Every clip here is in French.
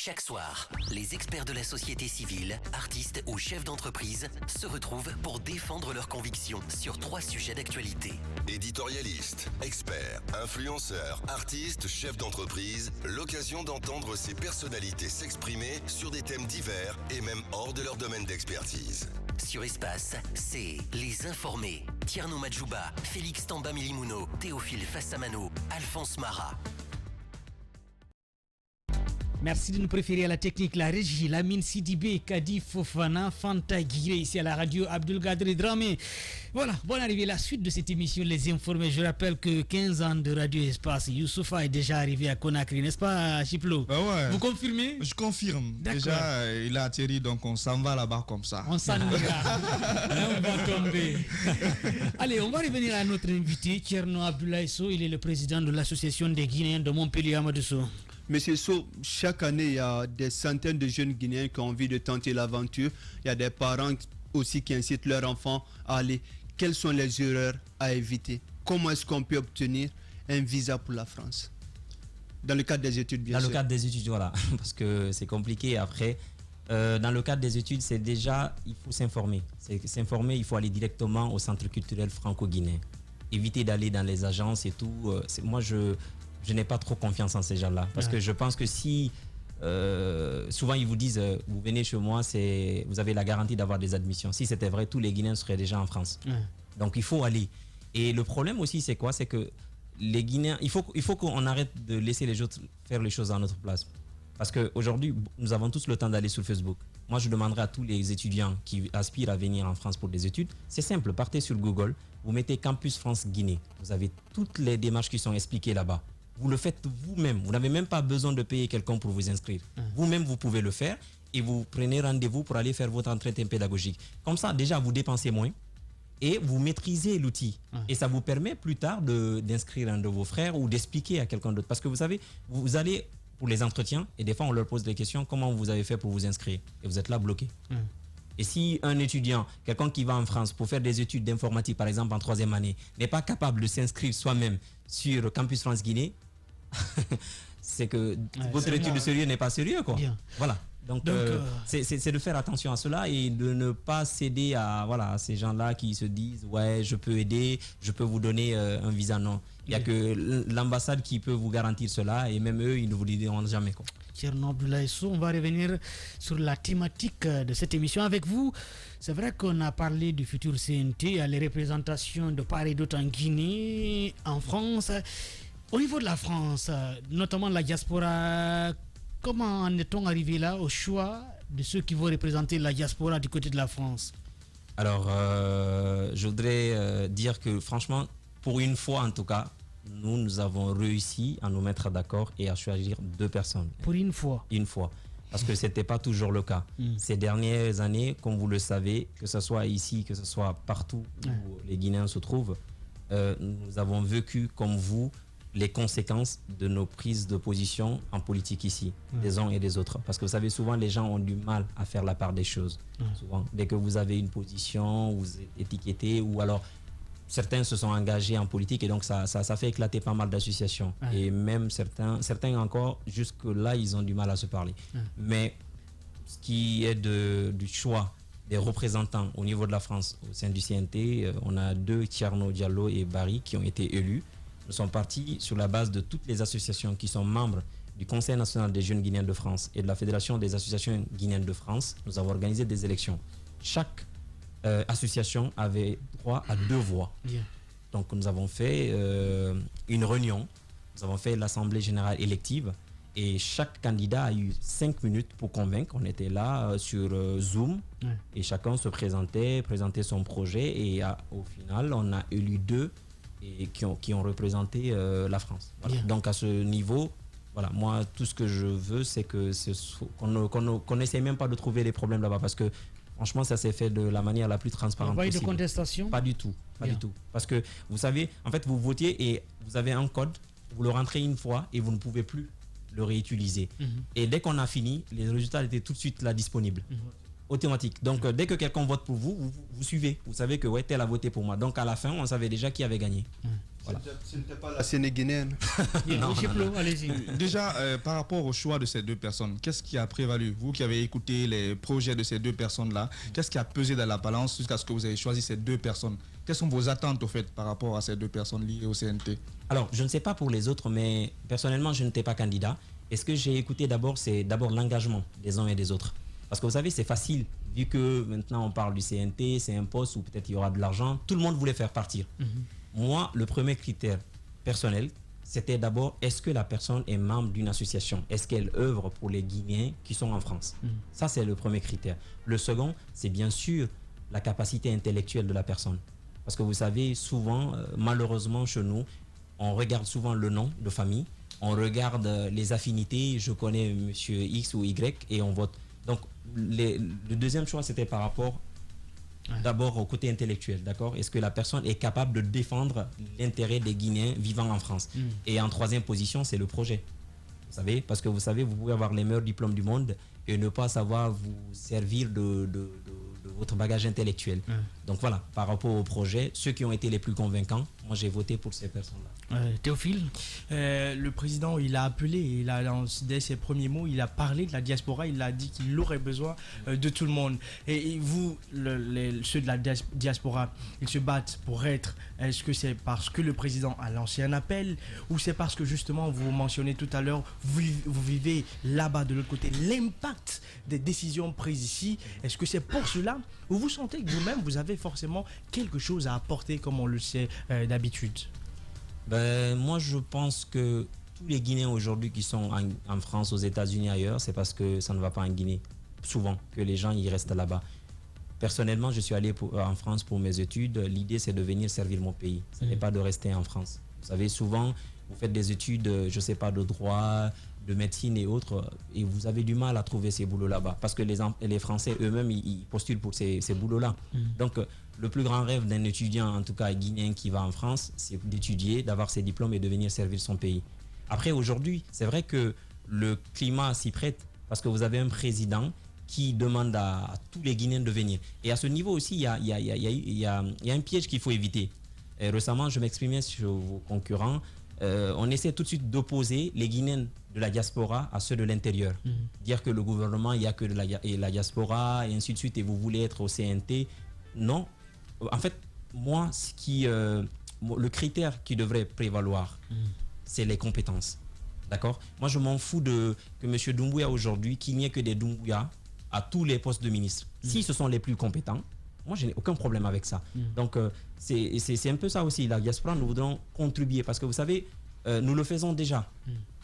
Chaque soir, les experts de la société civile, artistes ou chefs d'entreprise se retrouvent pour défendre leurs convictions sur 3 sujets d'actualité. Éditorialistes, experts, influenceurs, artistes, chefs d'entreprise, l'occasion d'entendre ces personnalités s'exprimer sur des thèmes divers et même hors de leur domaine d'expertise. Sur Espace, c'est Les Informés. Tierno Madjouba, Félix Tamba Milimono, Théophile Fassamano, Alphonse Mara. Merci de nous préférer à la technique, la régie, Lamine Sidibé, Kadi Fofana, Fanta Guiré, ici à la radio Abdul Gadri Dramé. Voilà, bonne arrivée à la suite de cette émission Les Informés. Je rappelle que 15 ans de Radio Espace, Youssoufa est déjà arrivé à Conakry, n'est-ce pas, Chiplo? Bah ouais. Vous confirmez? Je confirme. Déjà, il a atterri, donc on s'en va là-bas comme ça. On s'en ira. On va tomber. Allez, on va revenir à notre invité, Tierno Abdoulaye Sow. Il est le président de l'association des Guinéens de Montpellier, Amadou Sow. Monsieur Sow, chaque année, il y a des centaines de jeunes Guinéens qui ont envie de tenter l'aventure. Il y a des parents aussi qui incitent leurs enfants à aller. Quelles sont les erreurs à éviter? Comment est-ce qu'on peut obtenir un visa pour la France? Dans le cadre des études, bien sûr. Dans le cadre des études, voilà, parce que c'est compliqué après. Dans le cadre des études, c'est déjà, il faut s'informer. S'informer, il faut aller directement au centre culturel franco-guinéen. Éviter d'aller dans les agences et tout. Moi, je n'ai pas trop confiance en ces gens-là. Parce que je pense que si... souvent, ils vous disent, vous venez chez moi, vous avez la garantie d'avoir des admissions. Si c'était vrai, tous les Guinéens seraient déjà en France. Donc, il faut aller. Et le problème aussi, c'est quoi? C'est que les Guinéens... Il faut qu'on arrête de laisser les autres faire les choses à notre place. Parce qu'aujourd'hui, nous avons tous le temps d'aller sur Facebook. Moi, je demanderais à tous les étudiants qui aspirent à venir en France pour des études, c'est simple, partez sur Google, vous mettez Campus France Guinée. Vous avez toutes les démarches qui sont expliquées là-bas. Vous le faites vous-même. Vous n'avez même pas besoin de payer quelqu'un pour vous inscrire. Vous-même, vous pouvez le faire et vous prenez rendez-vous pour aller faire votre entretien pédagogique. Comme ça, déjà, vous dépensez moins et vous maîtrisez l'outil. Et ça vous permet plus tard d'inscrire un de vos frères ou d'expliquer à quelqu'un d'autre. Parce que vous savez, vous allez pour les entretiens et des fois, on leur pose des questions. Comment vous avez fait pour vous inscrire? Et vous êtes là bloqué. Et si un étudiant, quelqu'un qui va en France pour faire des études d'informatique, par exemple en 3e année, n'est pas capable de s'inscrire soi-même sur Campus France Guinée, c'est que votre étude de sérieux n'est pas sérieux, quoi. Voilà. Donc c'est de faire attention à cela et de ne pas céder à ces gens-là qui se disent ouais, je peux aider, je peux vous donner un visa. Non, il n'y a que l'ambassade qui peut vous garantir cela et même eux, ils ne vous le diront jamais, quoi. Tierno Abdoulaye Sow, on va revenir sur la thématique de cette émission avec vous. C'est vrai qu'on a parlé du futur CNT, les représentations de part et d'autre en Guinée, en France. Au niveau de la France, notamment la diaspora, comment en est-on arrivé là au choix de ceux qui vont représenter la diaspora du côté de la France? Alors, je voudrais dire que franchement, pour une fois en tout cas, nous avons réussi à nous mettre d'accord et à choisir 2 personnes. Pour une fois? Une fois. Parce que ce n'était pas toujours le cas. Ces dernières années, comme vous le savez, que ce soit ici, que ce soit partout où les Guinéens se trouvent, nous avons vécu comme vous les conséquences de nos prises de position en politique ici, des uns et des autres. Parce que vous savez, souvent, les gens ont du mal à faire la part des choses. Souvent, dès que vous avez une position, vous êtes étiqueté, ou alors certains se sont engagés en politique et donc ça fait éclater pas mal d'associations. Et même certains encore, jusque-là, ils ont du mal à se parler. Mais ce qui est du choix des représentants au niveau de la France, au sein du CNT, on a 2, Tierno Diallo et Barry, qui ont été élus. Nous sommes partis sur la base de toutes les associations qui sont membres du Conseil national des jeunes Guinéens de France et de la Fédération des associations guinéennes de France. Nous avons organisé des élections. Chaque association avait droit à 2 voix. Donc nous avons fait une réunion, nous avons fait l'Assemblée générale élective et chaque candidat a eu 5 minutes pour convaincre. On était là sur Zoom et chacun se présentait son projet et au final on a élu 2 et qui ont représenté la France. Voilà. Donc à ce niveau, voilà, moi tout ce que je veux c'est qu'on n'essaie même pas de trouver les problèmes là-bas parce que franchement ça s'est fait de la manière la plus transparente possible. Pas eu de contestation? Pas du tout, pas du tout. Parce que vous savez, en fait vous votiez et vous avez un code, vous le rentrez une fois et vous ne pouvez plus le réutiliser. Et dès qu'on a fini, les résultats étaient tout de suite là disponibles. Automatique. Donc dès que quelqu'un vote pour vous, vous suivez. Vous savez que ouais, tel a voté pour moi. Donc à la fin, on savait déjà qui avait gagné. Voilà. Ce n'était pas la sénégalaise. Allez-y. Déjà, par rapport au choix de ces deux personnes, qu'est-ce qui a prévalu? Vous qui avez écouté les projets de ces deux personnes-là, qu'est-ce qui a pesé dans la balance jusqu'à ce que vous ayez choisi ces deux personnes? Quelles sont vos attentes au fait par rapport à ces deux personnes liées au CNT? Alors, je ne sais pas pour les autres, mais personnellement, je n'étais pas candidat. Et ce que j'ai écouté d'abord, c'est d'abord l'engagement des uns et des autres. Parce que vous savez, c'est facile, vu que maintenant on parle du CNT, c'est un poste où peut-être il y aura de l'argent, tout le monde voulait faire partir. Moi, le premier critère personnel, c'était d'abord, est-ce que la personne est membre d'une association? Est-ce qu'elle œuvre pour les Guinéens qui sont en France? Ça, c'est le premier critère. Le second, c'est bien sûr la capacité intellectuelle de la personne. Parce que vous savez, souvent, malheureusement chez nous, on regarde souvent le nom de famille, on regarde les affinités, je connais monsieur X ou Y et on vote. Donc, le deuxième choix, c'était par rapport d'abord au côté intellectuel, d'accord? Est-ce que la personne est capable de défendre l'intérêt des Guinéens vivant en France? Et en troisième position, c'est le projet. Vous savez, parce que vous savez, vous pouvez avoir les meilleurs diplômes du monde et ne pas savoir vous servir de votre bagage intellectuel. Donc voilà, par rapport au projet, ceux qui ont été les plus convaincants, moi j'ai voté pour ces personnes-là. Théophile, le président, il a appelé, dès ses premiers mots, il a parlé de la diaspora, il a dit qu'il aurait besoin de tout le monde. Et vous, ceux de la diaspora, ils se battent pour être, est-ce que c'est parce que le président a lancé un appel ou c'est parce que justement, vous mentionnez tout à l'heure, vous vivez là-bas de l'autre côté, l'impact des décisions prises ici, est-ce que c'est pour cela ou vous sentez que vous-même, vous avez forcément quelque chose à apporter comme on le sait d'habitude? Moi, je pense que tous les Guinéens aujourd'hui qui sont en France, aux États-Unis, ailleurs, c'est parce que ça ne va pas en Guinée. Souvent, que les gens y restent là-bas. Personnellement, je suis allé en France pour mes études. L'idée, c'est de venir servir mon pays. Ce n'est pas de rester en France. Vous savez, souvent, vous faites des études, je ne sais pas, de droit, de médecine et autres, et vous avez du mal à trouver ces boulots là-bas. Parce que les Français eux-mêmes, ils postulent pour ces boulots-là. Donc, le plus grand rêve d'un étudiant, en tout cas guinéen qui va en France, c'est d'étudier, d'avoir ses diplômes et de venir servir son pays. Après, aujourd'hui, c'est vrai que le climat s'y prête parce que vous avez un président qui demande à tous les Guinéens de venir. Et à ce niveau aussi, il y a un piège qu'il faut éviter. Et récemment, je m'exprimais sur vos concurrents. On essaie tout de suite d'opposer les Guinéens de la diaspora à ceux de l'intérieur. Dire que le gouvernement, il n'y a que de la diaspora et ainsi de suite et vous voulez être au CNT. Non. En fait, moi, le critère qui devrait prévaloir, c'est les compétences. D'accord? Moi, je m'en fous que M. Doumbouya aujourd'hui, qu'il n'y ait que des Doumbouya à tous les postes de ministre. Si ce sont les plus compétents, moi, je n'ai aucun problème avec ça. Donc, c'est un peu ça aussi. La diaspora, nous voudrons contribuer parce que vous savez, nous le faisons déjà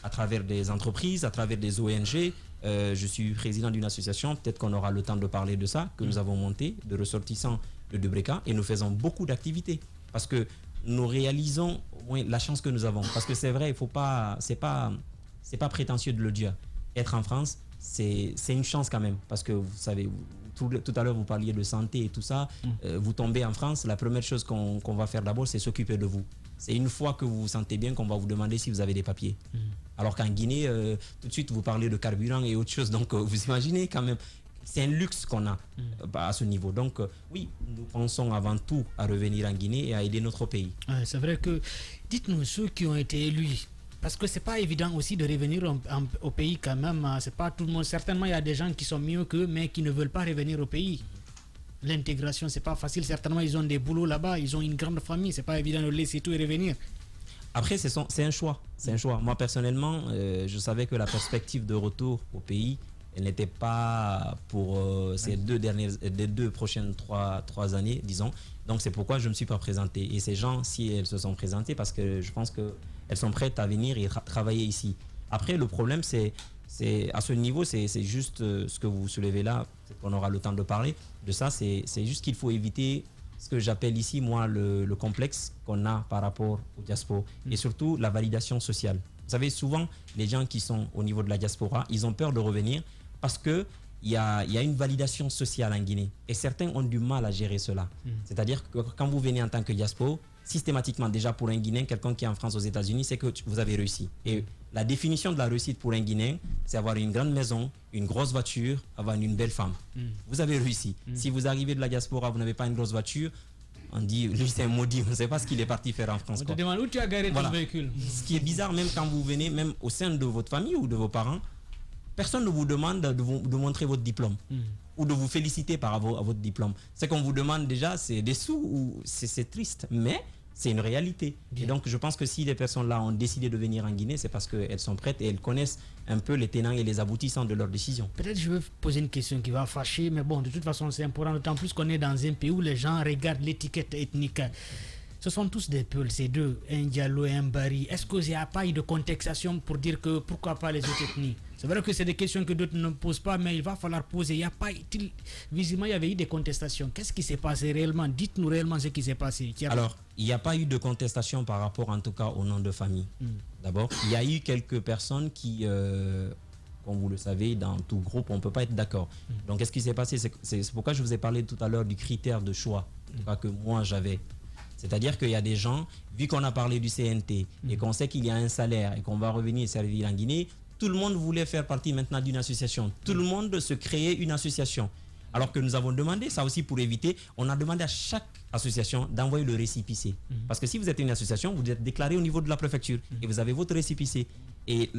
à travers des entreprises, à travers des ONG. Je suis président d'une association, peut-être qu'on aura le temps de parler de ça, que nous avons monté, de ressortissants de Dubreka, et nous faisons beaucoup d'activités parce que nous réalisons au moins la chance que nous avons. Parce que c'est vrai, c'est pas prétentieux de le dire. Être en France, c'est une chance quand même. Parce que vous savez, tout à l'heure vous parliez de santé et tout ça. Vous tombez en France, la première chose qu'on va faire d'abord, c'est s'occuper de vous. C'est une fois que vous vous sentez bien qu'on va vous demander si vous avez des papiers. Alors qu'en Guinée, tout de suite vous parlez de carburant et autre chose. Donc vous imaginez quand même. C'est un luxe qu'on a à ce niveau. Donc, oui, nous pensons avant tout à revenir en Guinée et à aider notre pays. C'est vrai que, dites-nous, ceux qui ont été élus, parce que c'est pas évident aussi de revenir au pays quand même. C'est pas tout le monde. Certainement, il y a des gens qui sont mieux qu'eux, mais qui ne veulent pas revenir au pays. L'intégration, c'est pas facile. Certainement, ils ont des boulots là-bas, ils ont une grande famille. C'est pas évident de laisser tout et revenir. Après, c'est un choix. C'est un choix. Moi, personnellement, je savais que la perspective de retour au pays, elle n'était pas pour ces deux prochaines trois années, disons. Donc, c'est pourquoi je ne me suis pas présenté. Et ces gens, si elles se sont présentées, parce que je pense qu'elles sont prêtes à venir et travailler ici. Après, le problème, c'est à ce niveau, c'est juste ce que vous soulevez là, on aura le temps de parler de ça. C'est juste qu'il faut éviter ce que j'appelle ici, moi, le complexe qu'on a par rapport au diaspora. Et surtout, la validation sociale. Vous savez, souvent, les gens qui sont au niveau de la diaspora, ils ont peur de revenir parce qu'il y a une validation sociale en Guinée. Et certains ont du mal à gérer cela. C'est-à-dire que quand vous venez en tant que diaspora, systématiquement, déjà pour un Guinéen, quelqu'un qui est en France, aux États-Unis, c'est que vous avez réussi. Et la définition de la réussite pour un Guinéen, c'est avoir une grande maison, une grosse voiture, avoir une belle femme. Vous avez réussi. Si vous arrivez de la diaspora, vous n'avez pas une grosse voiture, On dit, lui c'est un maudit, on ne sait pas ce qu'il est parti faire en France. On te demande où tu as garé ton véhicule. Ce qui est bizarre, même quand vous venez, même au sein de votre famille ou de vos parents, personne ne vous demande de montrer votre diplôme ou de vous féliciter par rapport à votre diplôme. Ce qu'on vous demande déjà, c'est des sous, ou c'est triste, mais c'est une réalité. Bien. Et donc, je pense que si les personnes-là ont décidé de venir en Guinée, c'est parce qu'elles sont prêtes et elles connaissent un peu les tenants et les aboutissants de leurs décisions. Peut-être je vais poser une question qui va fâcher, mais bon, de toute façon, c'est important, d'autant plus qu'on est dans un pays où les gens regardent l'étiquette ethnique. Ce sont tous des peuls, ces deux, un Diallo et un Bari. Est-ce qu'il n'y a pas eu de contextation pour dire que pourquoi pas les autres ethnies? C'est vrai que c'est des questions que d'autres ne posent pas, mais il va falloir poser. Il y a pas, visiblement, il y avait eu des contestations. Qu'est-ce qui s'est passé réellement? Dites-nous réellement ce qui s'est passé. Alors, il n'y a pas eu de contestation par rapport, en tout cas, au nom de famille. D'abord, il y a eu quelques personnes qui, comme vous le savez, dans tout groupe, on ne peut pas être d'accord. Donc, qu'est-ce qui s'est passé? C'est pourquoi je vous ai parlé tout à l'heure du critère de choix, en tout cas, que moi j'avais. C'est-à-dire qu'il y a des gens, vu qu'on a parlé du CNT et qu'on sait qu'il y a un salaire et qu'on va revenir servir en Guinée, tout le monde voulait faire partie maintenant d'une association. Tout le monde se créait une association. Alors que nous avons demandé, ça aussi pour éviter, on a demandé à chaque association d'envoyer le récépissé. Parce que si vous êtes une association, vous êtes déclaré au niveau de la préfecture et vous avez votre récépissé. Et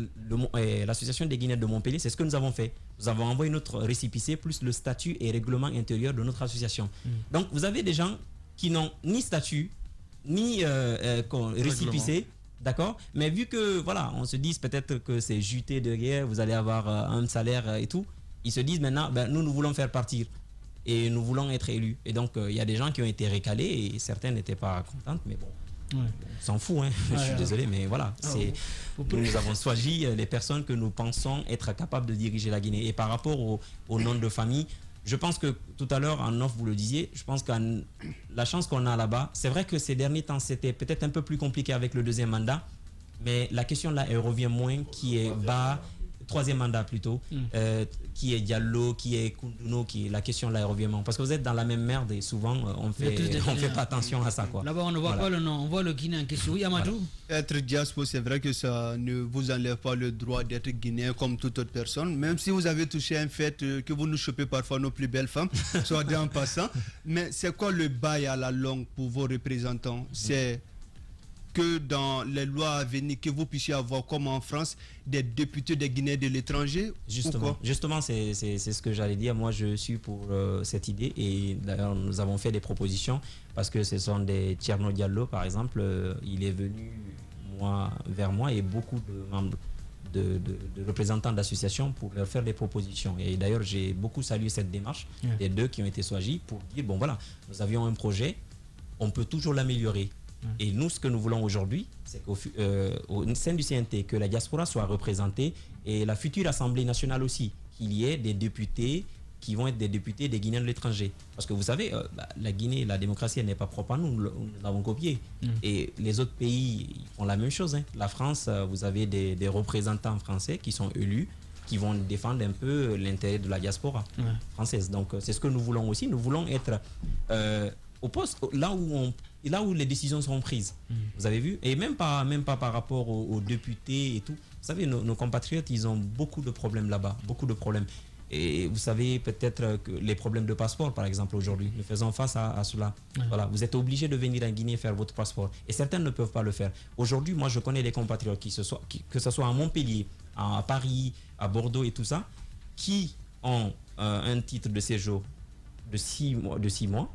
l'association des Guinéens de Montpellier, c'est ce que nous avons fait. Nous avons envoyé notre récépissé plus le statut et règlement intérieur de notre association. Donc vous avez des gens qui n'ont ni statut, ni récépissé. D'accord, mais vu que voilà, on se dit peut-être que c'est juté de guerre, vous allez avoir un salaire et tout, ils se disent maintenant, nous voulons faire partir et nous voulons être élus. Et donc il y a des gens qui ont été récalés et certains n'étaient pas contents, mais bon, on s'en fout, hein. Je suis désolé, mais voilà, nous avons choisi les personnes que nous pensons être capables de diriger la Guinée. Et par rapport au nom de famille, je pense que tout à l'heure, en off, vous le disiez, je pense que la chance qu'on a là-bas, c'est vrai que ces derniers temps, c'était peut-être un peu plus compliqué avec le deuxième mandat, mais la question là, elle revient moins, qui est bas, troisième mandat plutôt, qui est Diallo, qui est Koundouno, la question là, elle revient moins. Parce que vous êtes dans la même merde et souvent, on fait pas attention à ça, quoi. Là-bas, on ne voit pas le nom, on voit le Guinéen en question. Oui, Amadou. Être diaspora, c'est vrai que ça ne vous enlève pas le droit d'être guinéen comme toute autre personne, même si vous avez touché un fait que vous nous chopez parfois nos plus belles femmes, soit dit en passant. Mais c'est quoi le bail à la longue pour vos représentants? C'est que dans les lois à venir, que vous puissiez avoir, comme en France, des députés des Guinéens de l'étranger? Justement, c'est ce que j'allais dire. Moi, je suis pour cette idée. Et d'ailleurs, nous avons fait des propositions parce que ce sont des Thierno Diallo, par exemple. Il est venu vers moi et beaucoup de membres de représentants d'associations pour leur faire des propositions. Et d'ailleurs, j'ai beaucoup salué cette démarche des deux qui ont été choisis pour dire, bon voilà, nous avions un projet, on peut toujours l'améliorer. Et nous, ce que nous voulons aujourd'hui, c'est qu'au sein du CNT, que la diaspora soit représentée et la future Assemblée nationale aussi, qu'il y ait des députés qui vont être des députés des Guinéens de l'étranger. Parce que vous savez, la Guinée, la démocratie, elle n'est pas propre à nous, nous l'avons copiée. Et les autres pays ils font la même chose. Hein. La France, vous avez des représentants français qui sont élus, qui vont défendre un peu l'intérêt de la diaspora française. Donc c'est ce que nous voulons aussi. Nous voulons être au poste, là où les décisions seront prises. Vous avez vu? Et même pas par rapport aux députés et tout. Vous savez, nos compatriotes, ils ont beaucoup de problèmes là-bas, beaucoup de problèmes. Et vous savez peut-être que les problèmes de passeport, par exemple, aujourd'hui, nous faisons face à cela. Voilà, vous êtes obligé de venir en Guinée faire votre passeport. Et certains ne peuvent pas le faire. Aujourd'hui, moi, je connais des compatriotes, que ce soit à Montpellier, à Paris, à Bordeaux et tout ça, qui ont un titre de séjour de 6 mois,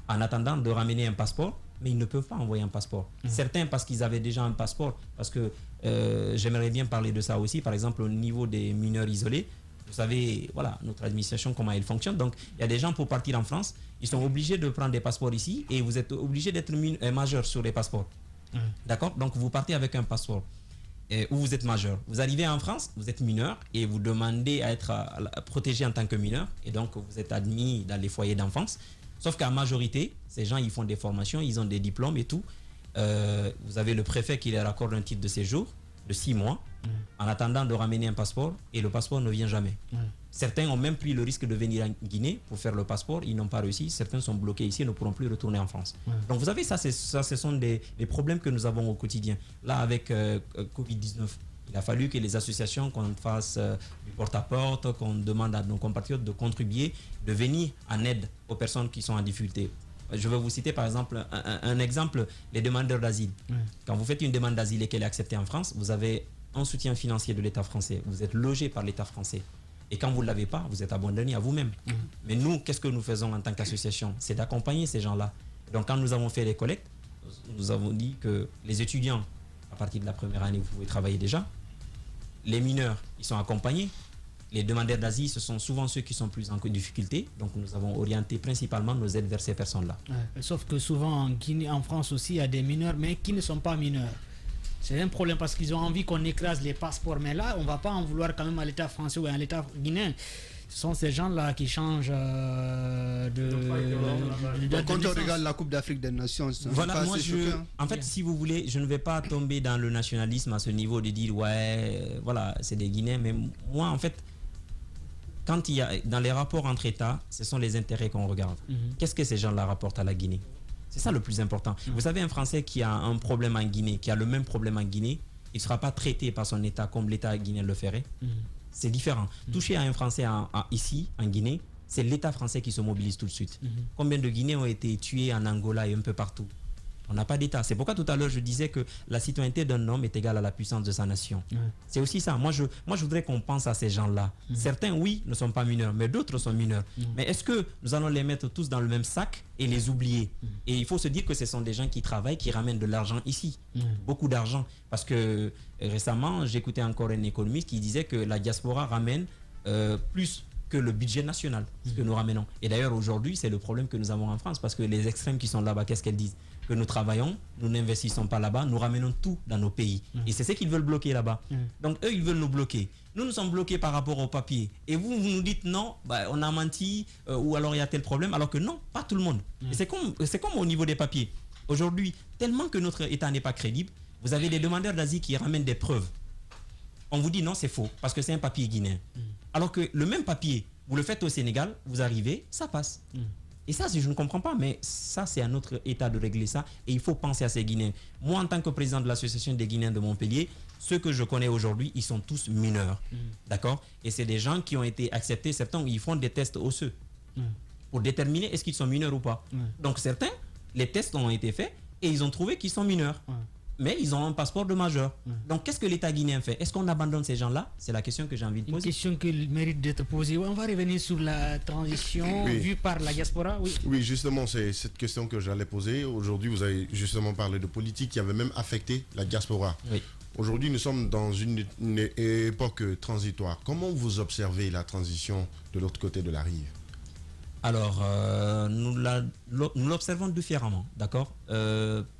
en attendant de ramener un passeport, mais ils ne peuvent pas envoyer un passeport. Certains parce qu'ils avaient déjà un passeport, parce que j'aimerais bien parler de ça aussi, par exemple au niveau des mineurs isolés. Vous savez, voilà, notre administration, comment elle fonctionne. Donc, il y a des gens pour partir en France, ils sont obligés de prendre des passeports ici et vous êtes obligés d'être majeur sur les passeports. D'accord? Donc, vous partez avec un passeport où vous êtes majeur. Vous arrivez en France, vous êtes mineur et vous demandez à être protégé en tant que mineur. Et donc, vous êtes admis dans les foyers d'enfance. Sauf qu'en majorité, ces gens, ils font des formations, ils ont des diplômes et tout. Vous avez le préfet qui leur accorde un titre de séjour de 6 mois en attendant de ramener un passeport et le passeport ne vient jamais. Certains ont même pris le risque de venir en Guinée pour faire le passeport, ils n'ont pas réussi. Certains sont bloqués ici et ne pourront plus retourner en France. Donc vous savez, ce sont des problèmes que nous avons au quotidien. Là, avec Covid-19, il a fallu que les associations, qu'on fasse du porte-à-porte, qu'on demande à nos compatriotes de contribuer, de venir en aide aux personnes qui sont en difficulté. Je vais vous citer par exemple un exemple, les demandeurs d'asile. Quand vous faites une demande d'asile et qu'elle est acceptée en France, vous avez un soutien financier de l'État français. Vous êtes logé par l'État français. Et quand vous ne l'avez pas, vous êtes abandonné à vous-même. Mais nous, qu'est-ce que nous faisons en tant qu'association? C'est d'accompagner ces gens-là. Donc quand nous avons fait les collectes, nous avons dit que les étudiants, à partir de la première année, vous pouvez travailler déjà. Les mineurs, ils sont accompagnés. Les demandeurs d'asile, ce sont souvent ceux qui sont plus en difficulté. Donc nous avons orienté principalement nos aides vers ces personnes-là. Sauf que souvent en Guinée, en France aussi, il y a des mineurs, mais qui ne sont pas mineurs. C'est un problème parce qu'ils ont envie qu'on écrase les passeports. Mais là, on ne va pas en vouloir quand même à l'État français ou à l'État guinéen. Ce sont ces gens-là qui changent Quand on regarde la Coupe d'Afrique des Nations, voilà, moi en fait, si vous voulez, je ne vais pas tomber dans le nationalisme à ce niveau de dire voilà, c'est des Guinéens. Mais moi, en fait, quand il y a dans les rapports entre États, ce sont les intérêts qu'on regarde. Qu'est-ce que ces gens-là rapportent à la Guinée? C'est ça le plus important. Vous savez, un Français qui a un problème en Guinée, qui a le même problème en Guinée, il ne sera pas traité par son État comme l'État guinéen le ferait. C'est différent. Toucher à un Français ici, en Guinée, c'est l'État français qui se mobilise tout de suite. Combien de Guinéens ont été tués en Angola et un peu partout? On n'a pas d'État. C'est pourquoi tout à l'heure je disais que la citoyenneté d'un homme est égale à la puissance de sa nation. C'est aussi ça. Moi je voudrais qu'on pense à ces gens-là. Certains, oui, ne sont pas mineurs, mais d'autres sont mineurs. Mais est-ce que nous allons les mettre tous dans le même sac et les oublier? Et il faut se dire que ce sont des gens qui travaillent, qui ramènent de l'argent ici. Beaucoup d'argent. Parce que récemment, j'écoutais encore un économiste qui disait que la diaspora ramène plus que le budget national, ce que nous ramenons. Et d'ailleurs, aujourd'hui, c'est le problème que nous avons en France, parce que les extrêmes qui sont là-bas, qu'est-ce qu'elles disent? Que nous travaillons, nous n'investissons pas là-bas, nous ramenons tout dans nos pays. Et c'est ce qu'ils veulent bloquer là-bas. Donc eux, ils veulent nous bloquer. Nous sommes bloqués par rapport au papier. Et vous nous dites non, on a menti, ou alors il y a tel problème, alors que non, pas tout le monde. Et c'est comme au niveau des papiers. Aujourd'hui, tellement que notre État n'est pas crédible, vous avez des demandeurs d'asile qui ramènent des preuves. On vous dit non, c'est faux, parce que c'est un papier guinéen. Alors que le même papier, vous le faites au Sénégal, vous arrivez, ça passe. Et ça, je ne comprends pas, mais ça, c'est à notre État de régler ça. Et il faut penser à ces Guinéens. Moi, en tant que président de l'association des Guinéens de Montpellier, ceux que je connais aujourd'hui, ils sont tous mineurs. D'accord? Et c'est des gens qui ont été acceptés. Certains, ils font des tests osseux pour déterminer est-ce qu'ils sont mineurs ou pas. Donc certains, les tests ont été faits et ils ont trouvé qu'ils sont mineurs. Mais ils ont un passeport de majeur. Donc, qu'est-ce que l'État guinéen fait? Est-ce qu'on abandonne ces gens-là? C'est la question que j'ai envie de poser. Une question qui mérite d'être posée. On va revenir sur la transition vue par la diaspora. Oui, justement, c'est cette question que j'allais poser. Aujourd'hui, vous avez justement parlé de politique qui avait même affecté la diaspora. Aujourd'hui, nous sommes dans une époque transitoire. Comment vous observez la transition de l'autre côté de la rive? Alors, nous l'observons différemment, d'accord?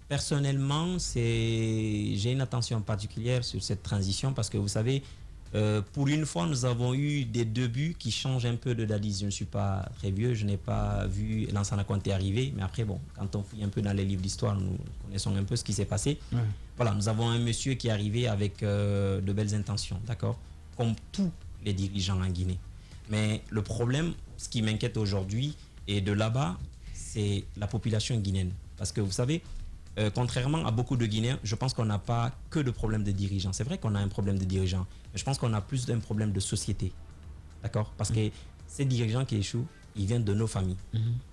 Personnellement, j'ai une attention particulière sur cette transition parce que vous savez, pour une fois, nous avons eu des débuts qui changent un peu de Dadis. Je ne suis pas très vieux, je n'ai pas vu Lansana Conté arriver, mais après, bon, quand on fouille un peu dans les livres d'histoire, nous connaissons un peu ce qui s'est passé. Voilà, nous avons un monsieur qui est arrivé avec de belles intentions, d'accord? Comme tous les dirigeants en Guinée. Mais le problème, ce qui m'inquiète aujourd'hui, et de là-bas, c'est la population guinéenne. Parce que vous savez, contrairement à beaucoup de Guinéens, je pense qu'on n'a pas que de problème de dirigeants. C'est vrai qu'on a un problème de dirigeants, mais je pense qu'on a plus d'un problème de société. D'accord? Parce que ces dirigeants qui échouent, ils viennent de nos familles.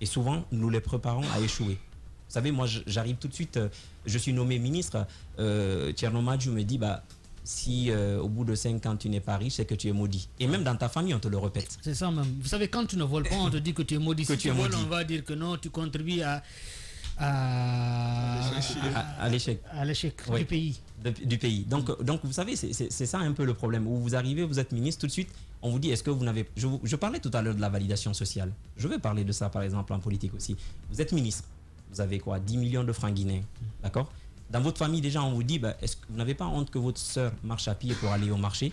Et souvent, nous les préparons à échouer. Vous savez, moi, j'arrive tout de suite, je suis nommé ministre. Thierno Madjou me dit, si au bout de 5 ans tu n'es pas riche, c'est que tu es maudit. Et même dans ta famille, on te le répète. C'est ça même. Vous savez, quand tu ne voles pas, on te dit que tu es maudit. Si tu voles, on va dire que non, tu contribues à l'échec du pays. Du pays. Donc vous savez, c'est ça un peu le problème. Où vous arrivez, vous êtes ministre, tout de suite, on vous dit, est-ce que vous n'avez... Je parlais tout à l'heure de la validation sociale. Je vais parler de ça, par exemple, en politique aussi. Vous êtes ministre. Vous avez quoi? 10 millions de francs guinéens. D'accord? Dans votre famille, déjà, on vous dit, est-ce que vous n'avez pas honte que votre soeur marche à pied pour aller au marché?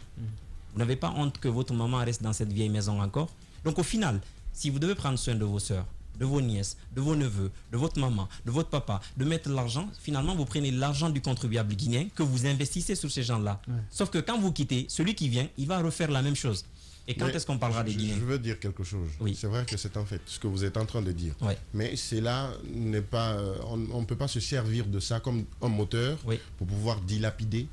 Vous n'avez pas honte que votre maman reste dans cette vieille maison encore? Donc au final, si vous devez prendre soin de vos soeurs, de vos nièces, de vos neveux, de votre maman, de votre papa, de mettre l'argent, finalement vous prenez l'argent du contribuable guinéen que vous investissez sur ces gens-là. Sauf que quand vous quittez, celui qui vient, il va refaire la même chose. Et quand est-ce qu'on parlera des Guinéens? Je veux dire quelque chose. C'est vrai que c'est en fait ce que vous êtes en train de dire. Mais cela n'est pas... on ne peut pas se servir de ça comme un moteur pour pouvoir dilapider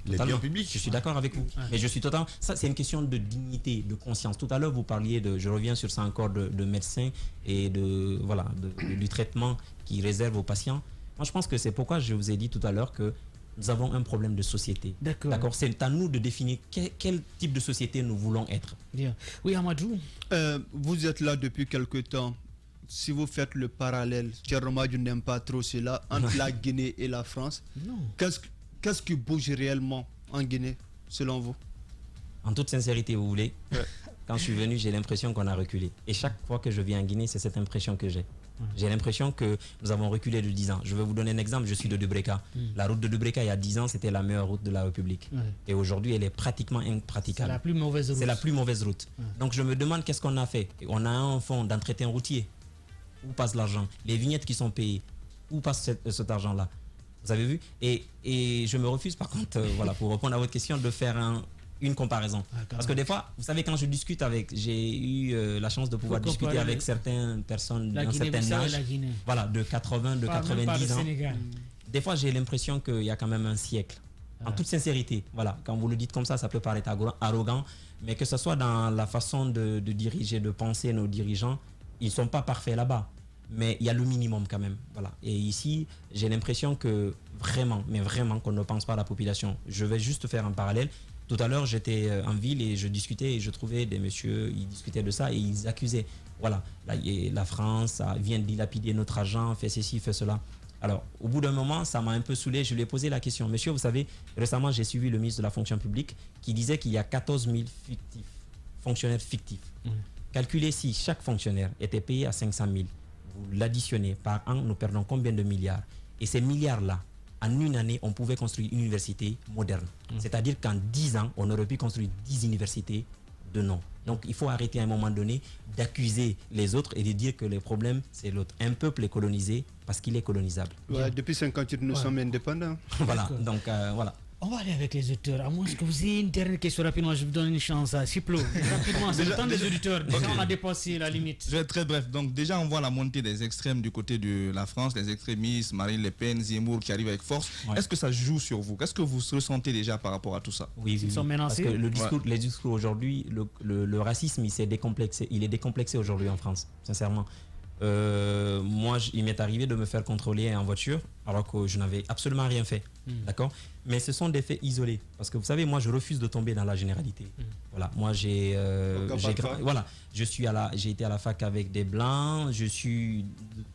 les biens publics. Je suis d'accord avec vous. Mais je suis totalement... Ça, c'est une question de dignité, de conscience. Tout à l'heure, vous parliez de... Je reviens sur ça encore, de médecins et du traitement qu'ils réservent aux patients. Moi, je pense que c'est pourquoi je vous ai dit tout à l'heure que nous avons un problème de société. D'accord. C'est à nous de définir quel type de société nous voulons être. Bien. Oui, Amadou. Vous êtes là depuis quelque temps. Si vous faites le parallèle, Thierry n'aime pas trop cela, entre la Guinée et la France, qu'est-ce qui bouge réellement en Guinée, selon vous? En toute sincérité, vous voulez, quand je suis venu, j'ai l'impression qu'on a reculé. Et chaque fois que je viens en Guinée, c'est cette impression que j'ai. J'ai l'impression que nous avons reculé de 10 ans. Je vais vous donner un exemple, je suis de Dubreka. La route de Dubreka, il y a 10 ans, c'était la meilleure route de la République. Et aujourd'hui, elle est pratiquement impraticable. C'est la plus mauvaise route. C'est la plus mauvaise route. Donc je me demande qu'est-ce qu'on a fait. On a un fonds d'entretien routier. Où passe l'argent? Les vignettes qui sont payées, où passe cet argent-là? Vous avez vu? Et je me refuse par contre, pour répondre à votre question, de faire une comparaison. Parce que des fois, vous savez, quand je discute j'ai eu la chance de pouvoir discuter avec certaines personnes d'un certain âge, de 80, de 90 ans. Des fois, j'ai l'impression qu'il y a quand même un siècle. En toute sincérité, quand vous le dites comme ça, ça peut paraître arrogant, mais que ce soit dans la façon de diriger, de penser nos dirigeants, ils ne sont pas parfaits là-bas. Mais il y a le minimum quand même. Et ici, j'ai l'impression que vraiment, mais vraiment, qu'on ne pense pas à la population. Je vais juste faire un parallèle. Tout à l'heure, j'étais en ville et je discutais et je trouvais des messieurs, ils discutaient de ça et ils accusaient. La France vient dilapider notre argent, fait ceci, fait cela. Alors, au bout d'un moment, ça m'a un peu saoulé. Je lui ai posé la question. Monsieur, vous savez, récemment, j'ai suivi le ministre de la fonction publique qui disait qu'il y a 14 000 fonctionnaires fictifs. Calculez si chaque fonctionnaire était payé à 500 000. Vous l'additionnez par an, nous perdons combien de milliards? Et ces milliards-là, en une année, on pouvait construire une université moderne. C'est-à-dire qu'en 10 ans, on aurait pu construire 10 universités de nom. Donc, il faut arrêter à un moment donné d'accuser les autres et de dire que le problème, c'est l'autre. Un peuple est colonisé parce qu'il est colonisable. Depuis 58, nous sommes indépendants. Donc, On va aller avec les auditeurs. À moins que vous ayez une dernière question rapidement, je vous donne une chance à Chiplo. Rapidement, c'est le temps des auditeurs. Déjà, on a dépassé la limite. Je vais être très bref. Donc, déjà, on voit la montée des extrêmes du côté de la France, les extrémistes, Marine Le Pen, Zemmour qui arrivent avec force. Est-ce que ça joue sur vous? Qu'est-ce que vous ressentez déjà par rapport à tout ça? Oui. Ils sont menacés. Parce que les discours aujourd'hui, le racisme, il est décomplexé aujourd'hui en France, sincèrement. Moi, il m'est arrivé de me faire contrôler en voiture alors que je n'avais absolument rien fait. D'accord? Mais ce sont des faits isolés. Parce que vous savez, moi, je refuse de tomber dans la généralité. Moi, j'ai été à la fac avec des blancs, je suis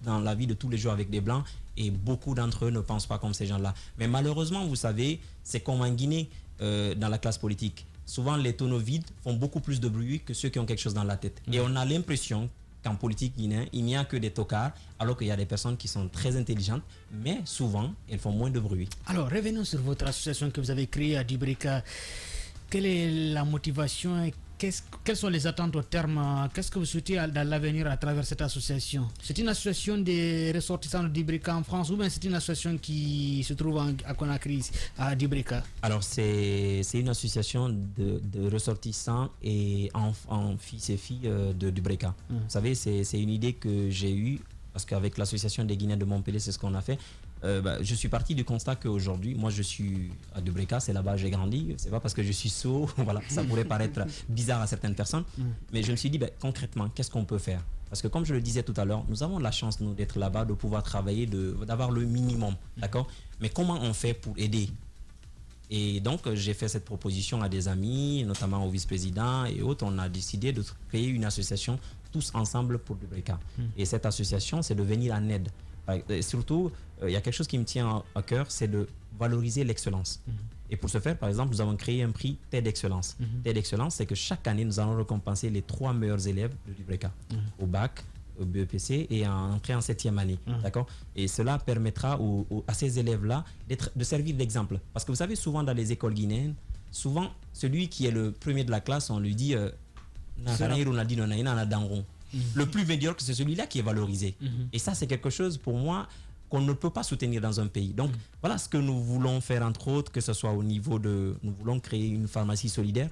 dans la vie de tous les jours avec des blancs et beaucoup d'entre eux ne pensent pas comme ces gens-là. Mais malheureusement, vous savez, c'est comme en Guinée, dans la classe politique. Souvent, les tonneaux vides font beaucoup plus de bruit que ceux qui ont quelque chose dans la tête. Et on a l'impression qu'en politique guinéenne, il n'y a que des tocards, alors qu'il y a des personnes qui sont très intelligentes, mais souvent, elles font moins de bruit. Alors, revenons sur votre association que vous avez créée à Dubreka. Quelle est la motivation et quelles sont les attentes au terme? Qu'est-ce que vous souhaitez dans l'avenir à travers cette association? C'est une association des ressortissants de Dubreka en France ou bien c'est une association qui se trouve à Conakry, à Dubreka? Alors, c'est une association de ressortissants et fils et filles de Dubreka. Vous savez, c'est une idée que j'ai eue parce qu'avec l'association des Guinéens de Montpellier, c'est ce qu'on a fait. Je suis parti du constat qu'aujourd'hui, moi je suis à Dubreka, c'est là-bas que j'ai grandi. C'est pas parce que je suis sourd, ça pourrait paraître bizarre à certaines personnes. Mais je me suis dit, concrètement, qu'est-ce qu'on peut faire? Parce que comme je le disais tout à l'heure, nous avons la chance, nous, d'être là-bas, de pouvoir travailler, d'avoir le minimum. D'accord? Mais comment on fait pour aider? Et donc, j'ai fait cette proposition à des amis, notamment au vice-président et autres. On a décidé de créer une association tous ensemble pour Dubreka. Et cette association, c'est de venir en aide. Et surtout, il y a quelque chose qui me tient à cœur, c'est de valoriser l'excellence. Et pour ce faire, par exemple, nous avons créé un prix TED Excellence. TED Excellence, c'est que chaque année, nous allons récompenser les 3 meilleurs élèves de Dubreka, au bac, au BEPC et en entrée en 7e année. D'accord? Et cela permettra à ces élèves-là de servir d'exemple. Parce que vous savez, souvent dans les écoles guinéennes, souvent, celui qui est le premier de la classe, on lui dit le plus médiocre, c'est celui-là qui est valorisé. Et ça, c'est quelque chose pour moi qu'on ne peut pas soutenir dans un pays. Donc, voilà ce que nous voulons faire, entre autres, que ce soit au niveau nous voulons créer une pharmacie solidaire.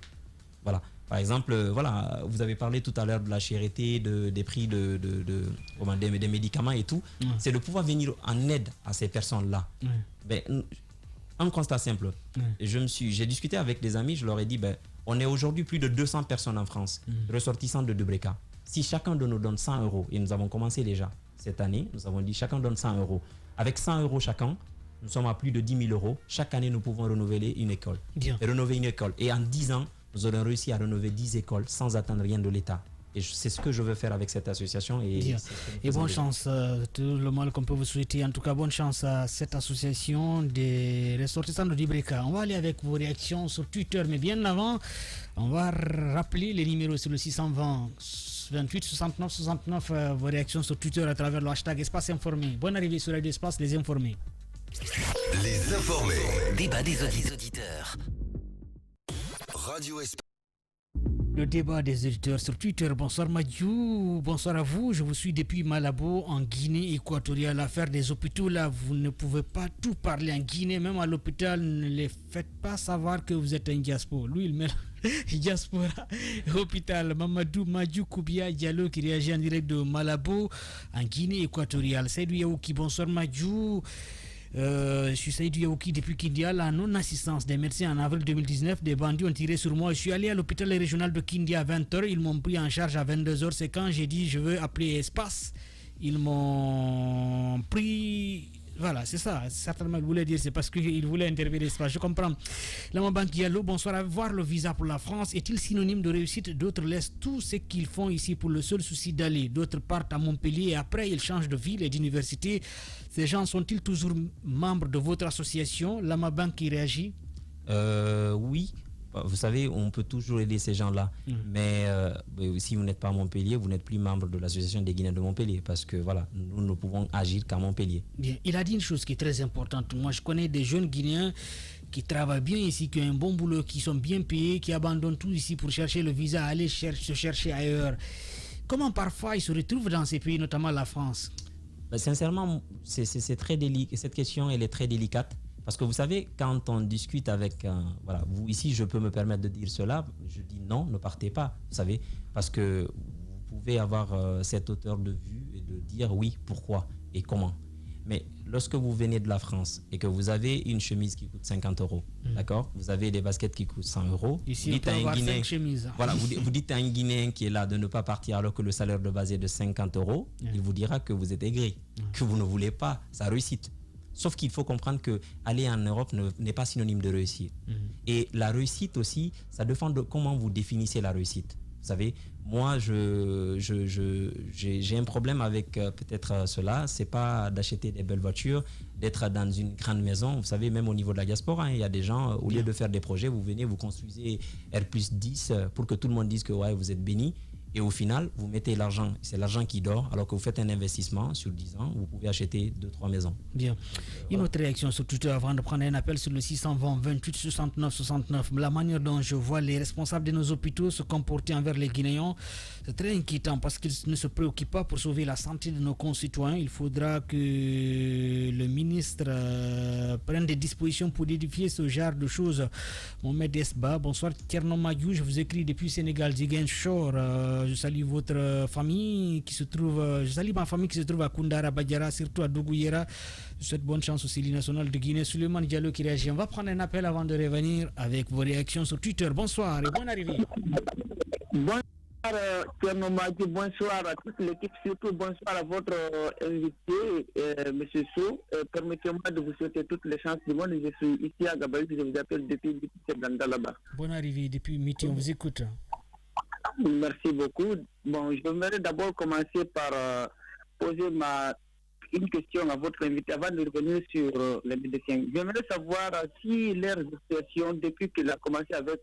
Voilà. Par exemple, vous avez parlé tout à l'heure de la cherté, des prix des médicaments et tout. C'est de pouvoir venir en aide à ces personnes-là. Un constat simple. J'ai discuté avec des amis, je leur ai dit, on est aujourd'hui plus de 200 personnes en France, ressortissants de Debreka. Si chacun de nous donne 100 euros, et nous avons commencé déjà cette année, nous avons dit chacun donne 100 euros. Avec 100 euros chacun, nous sommes à plus de 10 000 euros. Chaque année, nous pouvons renouveler une école. Rénover une école. Et en 10 ans, nous aurons réussi à rénover 10 écoles sans attendre rien de l'État. Et c'est ce que je veux faire avec cette association. Et bonne chance, tout le mal qu'on peut vous souhaiter. En tout cas, bonne chance à cette association des ressortissants de Debreka. On va aller avec vos réactions sur Twitter. Mais bien avant, on va rappeler les numéros sur le 620 28 69 69. Vos réactions sur Twitter à travers le hashtag Espace Informé. Bonne arrivée sur Radio Espace, les informés. Les informés. Débat des auditeurs. Radio Espace. Le débat des auditeurs sur Twitter. Bonsoir Madjou, bonsoir à vous. Je vous suis depuis Malabo en Guinée équatoriale. L'affaire des hôpitaux, là, vous ne pouvez pas tout parler en Guinée. Même à l'hôpital, ne les faites pas savoir que vous êtes un diaspora. Lui, il met diaspora, hôpital. Mamadou Madjou Koubia Diallo qui réagit en direct de Malabo en Guinée équatoriale. Seydou Yaouki, bonsoir Madjou. Je suis Saïdou Yaouki depuis Kindia. La non-assistance des médecins en avril 2019, des bandits ont tiré sur moi. Je suis allé à l'hôpital régional de Kindia à 20h. Ils m'ont pris en charge à 22h. C'est quand j'ai dit je veux appeler Espace. Ils m'ont pris. Voilà, c'est ça. Certainement, il voulait dire, c'est parce qu'il voulait intervenir l'espace. Je comprends. Lamabank Diallo, bonsoir. Avoir le visa pour la France est-il synonyme de réussite? D'autres laissent tout ce qu'ils font ici pour le seul souci d'aller. D'autres partent à Montpellier et après, ils changent de ville et d'université. Ces gens sont-ils toujours membres de votre association? Lamabank qui réagit? Oui. Vous savez, on peut toujours aider ces gens-là. Mais si vous n'êtes pas à Montpellier, vous n'êtes plus membre de l'association des Guinéens de Montpellier. Parce que voilà, nous ne pouvons agir qu'à Montpellier. Bien. Il a dit une chose qui est très importante. Moi, je connais des jeunes Guinéens qui travaillent bien ici, qui ont un bon boulot, qui sont bien payés, qui abandonnent tout ici pour chercher le visa, aller se chercher ailleurs. Comment parfois ils se retrouvent dans ces pays, notamment la France? Sincèrement, c'est très délicat. Cette question, elle est très délicate. Parce que vous savez, quand on discute avec... voilà, vous, ici, je peux me permettre de dire cela. Je dis non, ne partez pas, vous savez. Parce que vous pouvez avoir cette hauteur de vue et de dire oui, pourquoi et comment. Mais lorsque vous venez de la France et que vous avez une chemise qui coûte 50 euros, d'accord? Vous avez des baskets qui coûtent 100 euros. Ici, on peut avoir 5 chemises. Voilà, vous dites à un Guinéen qui est là de ne pas partir alors que le salaire de base est de 50 euros, il vous dira que vous êtes aigri, que vous ne voulez pas sa réussite. Sauf qu'il faut comprendre qu'aller en Europe n'est pas synonyme de réussite. Et la réussite aussi, ça dépend de comment vous définissez la réussite. Vous savez, moi, j'ai un problème avec peut-être cela. C'est pas d'acheter des belles voitures, d'être dans une grande maison. Vous savez, même au niveau de la diaspora, il y a des gens, au lieu de faire des projets, vous venez, vous construisez R+10 pour que tout le monde dise que ouais, vous êtes béni. Et au final, vous mettez l'argent, c'est l'argent qui dort, alors que vous faites un investissement sur 10 ans, vous pouvez acheter 2-3 maisons. Bien. Une autre réaction sur Twitter avant de prendre un appel sur le 620 28 69 69. La manière dont je vois les responsables de nos hôpitaux se comporter envers les Guinéens, c'est très inquiétant parce qu'ils ne se préoccupent pas pour sauver la santé de nos concitoyens. Il faudra que le ministre prenne des dispositions pour édifier ce genre de choses. Mohamed Esba, bonsoir. Tierno Madjou, je vous écris depuis Sénégal, Ziguinchor. Je salue votre famille qui se trouve, je salue ma famille qui se trouve à Koundara, Badjara, surtout à Dougouyera. Je souhaite bonne chance au CELI national de Guinée. Suleiman Diallo qui réagit. On va prendre un appel avant de revenir avec vos réactions sur Twitter. Bonsoir et bonne arrivée. Bonsoir Tierno Madjou, bonsoir à toute l'équipe, surtout bonsoir à votre invité, M. Sow. Permettez-moi de vous souhaiter toutes les chances du monde. Je suis ici à Gabaï, je vous appelle depuis Gandalaba. Bonne arrivée depuis Miti, on vous écoute. Merci beaucoup. Bon, je voudrais d'abord commencer par poser une question à votre invité avant de revenir sur les médecins. J'aimerais savoir si leur situation, depuis qu'il a commencé avec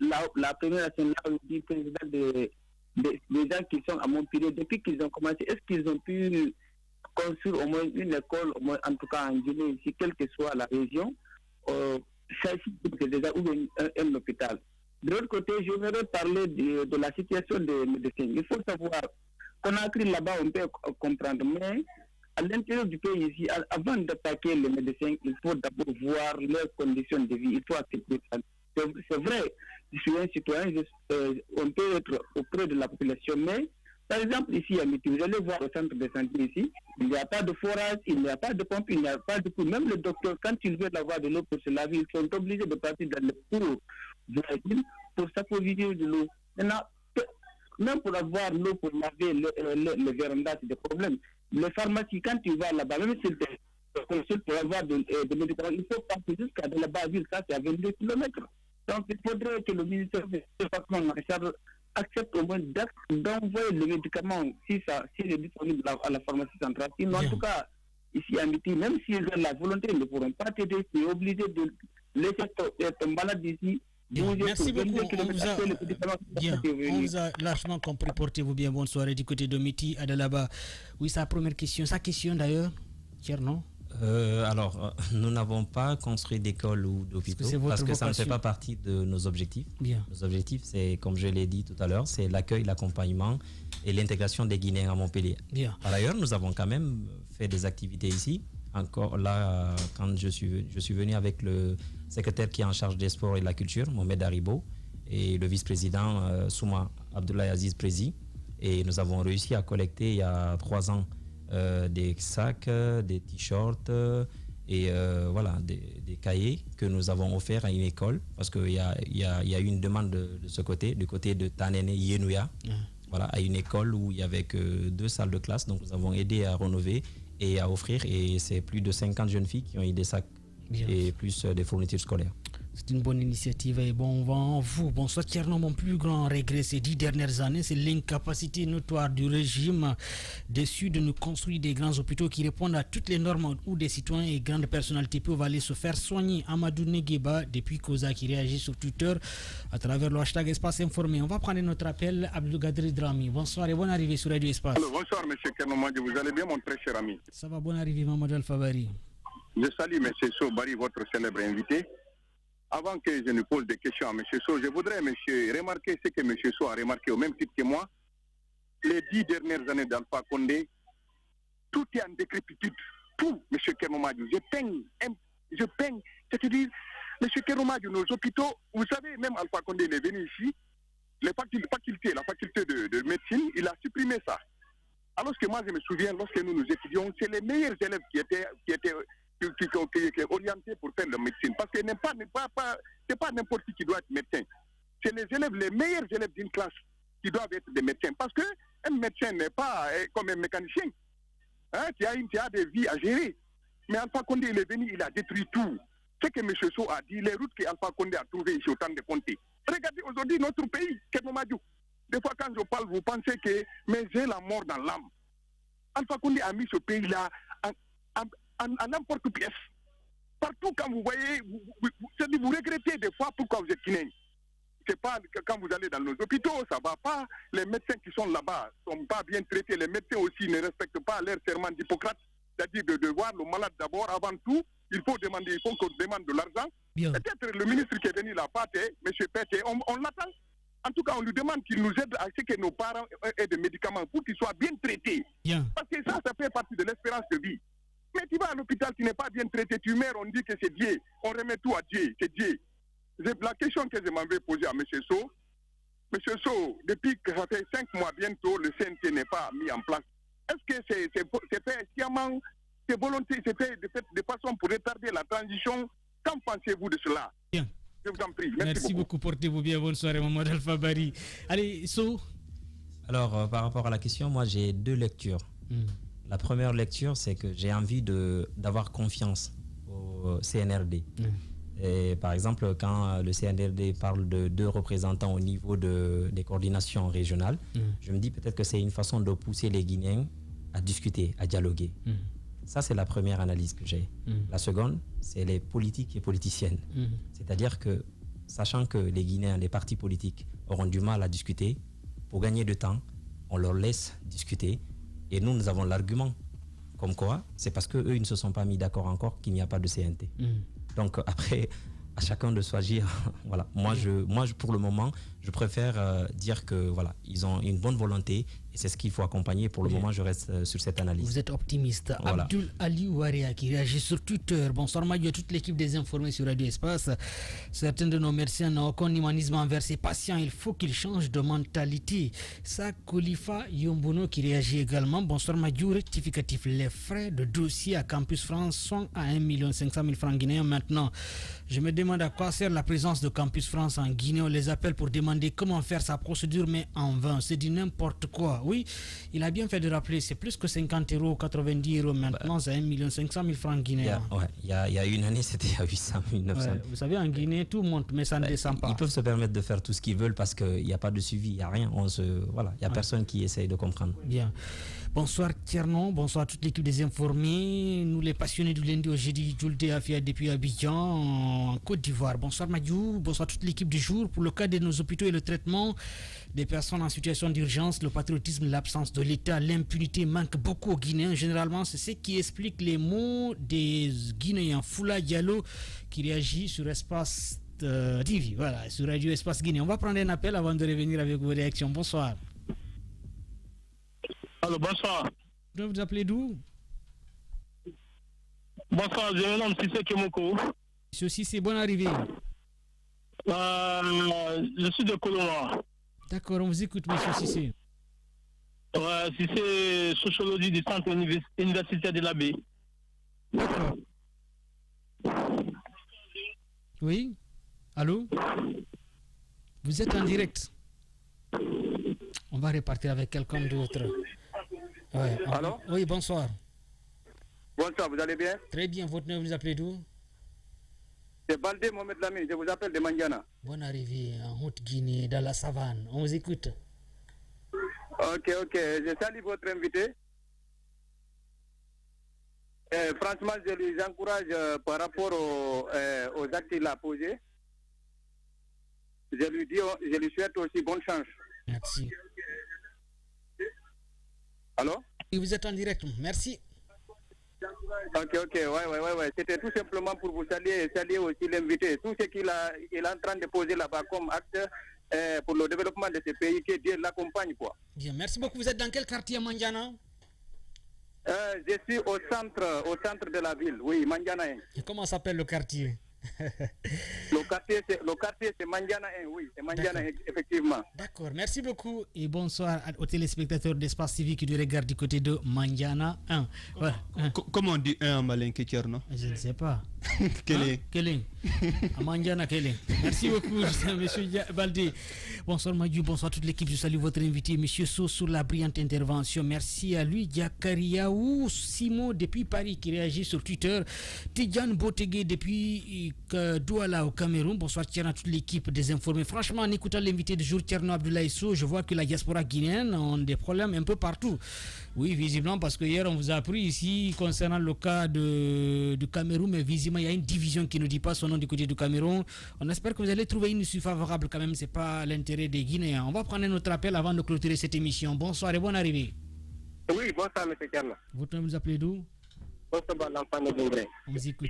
la première nationale du président des gens qui sont à Montpellier, depuis qu'ils ont commencé, est-ce qu'ils ont pu construire au moins une école, au moins, en tout cas en Guinée, ici, quelle que soit la région, déjà, ou un hôpital? De l'autre côté, je voudrais parler de la situation des médecins. Il faut savoir qu'on a écrit là-bas, on peut comprendre, mais à l'intérieur du pays ici, avant d'attaquer les médecins, il faut d'abord voir leurs conditions de vie. Il faut accepter ça. C'est vrai, je suis un citoyen, on peut être auprès de la population, mais Par exemple, ici à Miti, vous allez voir au centre de santé ici, il n'y a pas de forage, il n'y a pas de pompe, il n'y a pas de coup. Même le docteur, quand il veut avoir de l'eau pour se laver, ils sont obligés de partir dans le cours de la ville pour s'approvisionner de l'eau. Maintenant, même pour avoir l'eau pour laver le véranda, c'est des problèmes. Les pharmacies, quand tu vas là-bas, même si tu consultes pour avoir des médicaments, il faut partir jusqu'à de la base ville, ça c'est à 22 km. Donc il faudrait que le ministère de département accepte au moins d'envoyer les médicaments si c'est disponible à la pharmacie centrale. Sinon, en tout cas, ici à Miti, même s'ils ont la volonté, ils ne pourront pas t'aider. Tu es obligé de laisser ton malade ici. Bien. Merci beaucoup. On vous a largement compris. Portez-vous bien. Bonne soirée du côté de Miti, Adalaba. Oui, sa première question. Sa question d'ailleurs, Tierno. Alors, nous n'avons pas construit d'école ou d'hôpitaux parce que ça ne fait pas partie de nos objectifs. Bien. Nos objectifs, c'est, comme je l'ai dit tout à l'heure, c'est l'accueil, l'accompagnement et l'intégration des Guinéens à Montpellier. Bien. Par ailleurs, nous avons quand même fait des activités ici. Encore là, quand je suis venu avec le secrétaire qui est en charge des sports et de la culture, Mohamed Haribo, et le vice-président Souma Abdoulaye Aziz Prési. Et nous avons réussi à collecter il y a 3 ans des sacs, des t-shirts et voilà, des cahiers que nous avons offerts à une école parce qu'il y a eu une demande de ce côté, du côté de Tanene Yenouya, voilà, à une école où il n'y avait que 2 salles de classe. Donc nous avons aidé à rénover et à offrir, et c'est plus de 50 jeunes filles qui ont eu des sacs et plus des fournitures scolaires. C'est une bonne initiative et bon vent. Vous, bonsoir Tierno, mon plus grand regret ces 10 dernières années, c'est l'incapacité notoire du régime déçu de nous construire des grands hôpitaux qui répondent à toutes les normes où des citoyens et grandes personnalités peuvent aller se faire soigner. Amadou Negeba, depuis Koza, qui réagit sur Twitter à travers le hashtag Espace Informé. On va prendre notre appel, Abdou Gadri Drami. Bonsoir et bonne arrivée sur Radio Espace. Alors, bonsoir M. Kernomadi, vous allez bien mon très cher ami? Ça va, bonne arrivée Mamadou Alfabari. Je salue M. Sobari, votre célèbre invité. Avant que je ne pose des questions à M. So, je voudrais remarquer ce que M. So a remarqué au même titre que moi. Les 10 dernières années d'Alpha Condé, tout est en décrépitude. Tout, M. Kernomadi. Je peigne. C'est-à-dire, M. Kernomadi, nos hôpitaux, vous savez, même Alpha Condé il est venu ici, la faculté de médecine, il a supprimé ça. Alors que moi, je me souviens, lorsque nous étudions, c'est les meilleurs élèves qui étaient orientés pour faire la médecine. Parce que c'est pas n'importe qui doit être médecin. C'est les meilleurs élèves d'une classe qui doivent être des médecins. Parce qu'un médecin n'est pas comme un mécanicien. Qui a des vies à gérer. Mais Alpha Condé, il est venu, il a détruit tout. Ce que M. So a dit, les routes qu'Alpha Condé a trouvées ici au temps de Conté. Regardez aujourd'hui notre pays, Kernomadou. Des fois, quand je parle, vous pensez que mais j'ai la mort dans l'âme. Alpha Condé a mis ce pays-là à n'importe pièce. Partout, quand vous voyez, vous regrettez des fois pourquoi vous êtes Guinéen. C'est pas quand vous allez dans nos hôpitaux, ça va pas. Les médecins qui sont là-bas sont pas bien traités. Les médecins aussi ne respectent pas leur serment d'Hippocrate, c'est-à-dire de voir le malade d'abord. Avant tout, il faut qu'on demande de l'argent. Peut-être le ministre qui est venu là, M. Pété, on l'attend. En tout cas, on lui demande qu'il nous aide à ce que nos parents aient des médicaments pour qu'ils soient bien traités. Parce que ça fait partie de l'espérance de vie. Mais tu vas à l'hôpital, tu n'es pas bien traité, tu meurs, on dit que c'est Dieu. On remet tout à Dieu, c'est Dieu. La question que je m'avais posée à M. So, depuis que ça fait 5 mois bientôt, le CNT n'est pas mis en place. Est-ce que c'est fait sciemment, c'est volonté, c'est fait de façon pour retarder la transition? Qu'en pensez-vous de cela? Bien. Je vous en prie. Merci beaucoup. Portez-vous bien. Bonne soirée, Mamadou Alfabari. Allez, So. Alors, par rapport à la question, moi, j'ai 2 lectures. La première lecture, c'est que j'ai envie d'avoir confiance au CNRD. Et par exemple, quand le CNRD parle de 2 représentants au niveau des coordinations régionales, je me dis peut-être que c'est une façon de pousser les Guinéens à discuter, à dialoguer. Ça, c'est la première analyse que j'ai. La seconde, c'est les politiques et politiciennes. C'est-à-dire que, sachant que les Guinéens, les partis politiques auront du mal à discuter, pour gagner de temps, on leur laisse discuter. Et nous avons l'argument. Comme quoi, c'est parce qu'eux, ils ne se sont pas mis d'accord encore qu'il n'y a pas de CNT. Donc après, à chacun de choisir. Voilà. Moi, pour le moment, je préfère dire que voilà, ils ont une bonne volonté Et c'est ce qu'il faut accompagner. Pour le moment, je reste sur cette analyse. Vous êtes optimiste. Voilà. Abdul Ali Ouaria qui réagit sur Twitter. Bonsoir Madio, toute l'équipe des informés sur Radio Espace. Certains de nos médecins n'ont aucun humanisme envers ces patients. Il faut qu'ils changent de mentalité. Ça, Khalifa Yombono qui réagit également. Bonsoir Madio, rectificatif. Les frais de dossier à Campus France sont à 1 500 000 francs guinéens maintenant. Je me demande à quoi sert la présence de Campus France en Guinée. On les appelle pour demander comment faire sa procédure, mais en vain. C'est du n'importe quoi. Oui, il a bien fait de rappeler, c'est plus que 50 €, 90 € maintenant, c'est 1 500 000 francs guinéens. Il y a une année, c'était à 800 000, 900 000. Vous savez, en Guinée, tout monte, mais ça ne descend pas. Ils peuvent se permettre de faire tout ce qu'ils veulent parce qu'il n'y a pas de suivi, il n'y a rien. Il n'y a personne qui essaye de comprendre. Bien. Bonsoir Tierno, bonsoir toute l'équipe des informés. Nous les passionnés du lundi au jeudi, Julde Afia depuis Abidjan, en Côte d'Ivoire. Bonsoir Madiou, bonsoir toute l'équipe du jour. Pour le cas de nos hôpitaux et le traitement des personnes en situation d'urgence, le patriotisme, l'absence de l'État, l'impunité manque beaucoup aux Guinéens. Généralement, c'est ce qui explique les mots des Guinéens. Foula Diallo qui réagit sur Espace TV, voilà, sur Radio Espace Guinée. On va prendre un appel avant de revenir avec vos réactions. Bonsoir. Alors, bonsoir. Vous vous appelez d'où? Bonsoir, je me nomme Sissé Kemoko. Monsieur Sissé, bonne arrivée. Je suis de Colomba. D'accord, on vous écoute, monsieur Sissé. Sissé, sociologie du centre universitaire de l'Abbé. D'accord. Oui? Allô? Vous êtes en direct. On va repartir avec quelqu'un d'autre. Ouais, allô? Oui, bonsoir. Bonsoir, vous allez bien? Très bien, votre nom, vous appelez d'où? C'est Baldé Mohamed Lamine, je vous appelle de Mandiana. Bonne arrivée en Haute-Guinée, dans la savane. On vous écoute. Ok, je salue votre invité. Franchement, je les encourage par rapport aux actes qu'il a posés. Je lui souhaite aussi bonne chance. Merci. Allô? Et vous êtes en direct, merci. Ok, ouais. C'était tout simplement pour vous saluer et saluer aussi l'invité. Tout ce qu'il est en train de poser là-bas comme acte pour le développement de ce pays, que Dieu l'accompagne, quoi. Bien, merci beaucoup. Vous êtes dans quel quartier, Mandiana? Je suis au centre de la ville, oui, Mandiana 1. Et comment s'appelle le quartier? Le quartier c'est Mandiana 1, oui, c'est Mandiana 1, effectivement. D'accord, merci beaucoup et bonsoir aux téléspectateurs d'Espace TV qui nous regardent du côté de Mandiana 1. Ouais. Comment on dit 1 en malinké, Tierno? Je ne sais pas. Quel Mandiana Kélé. Merci beaucoup, monsieur Baldé. Bonsoir Madiou, bonsoir toute l'équipe. Je salue votre invité, monsieur So, sur la brillante intervention. Merci à lui, Diakariaou Simo depuis Paris qui réagit sur Twitter. Tidjane Botegue depuis Douala au Cameroun. Bonsoir Tierno à toute l'équipe des informés. Franchement, en écoutant l'invité du jour, Tierno Abdoulaye So, je vois que la diaspora guinéenne a des problèmes un peu partout. Oui, visiblement, parce que hier on vous a appris ici concernant le cas du Cameroun, mais visiblement il y a une division qui ne dit pas son nom du côté du Cameroun. On espère que vous allez trouver une issue favorable quand même, c'est pas l'intérêt des Guinéens. On va prendre notre appel avant de clôturer cette émission. Bonsoir et bonne arrivée. Oui, bonsoir M. Tierno. Votre nom, vous appelez d'où? Bonsoir l'enfant de Bourg. On vous écoute.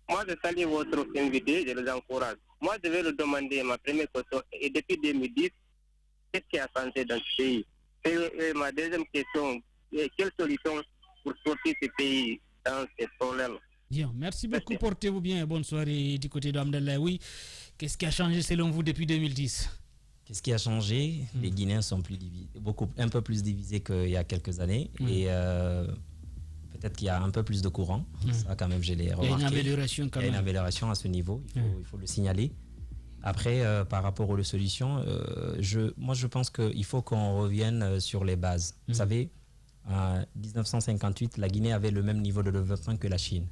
Moi je salue votre invité, je les encourage. Moi je vais le demander ma première question, et depuis 2010, qu'est-ce qui a changé dans ce pays? Et ma deuxième question, quelle solution pour sortir ce pays dans ces problèmes? Bien, merci beaucoup, portez-vous bien et bonne soirée du côté d'Amdallah. Oui, qu'est-ce qui a changé selon vous depuis 2010? Qu'est-ce qui a changé? Les Guinéens sont un peu plus divisés qu'il y a quelques années et peut-être qu'il y a un peu plus de courant. Ça quand même, je l'ai remarqué. Il y a une amélioration quand même. Il y a une amélioration à ce niveau, il faut le signaler. Après, par rapport aux solutions, moi je pense qu'il faut qu'on revienne sur les bases. Vous savez, en 1958, la Guinée avait le même niveau de développement que la Chine.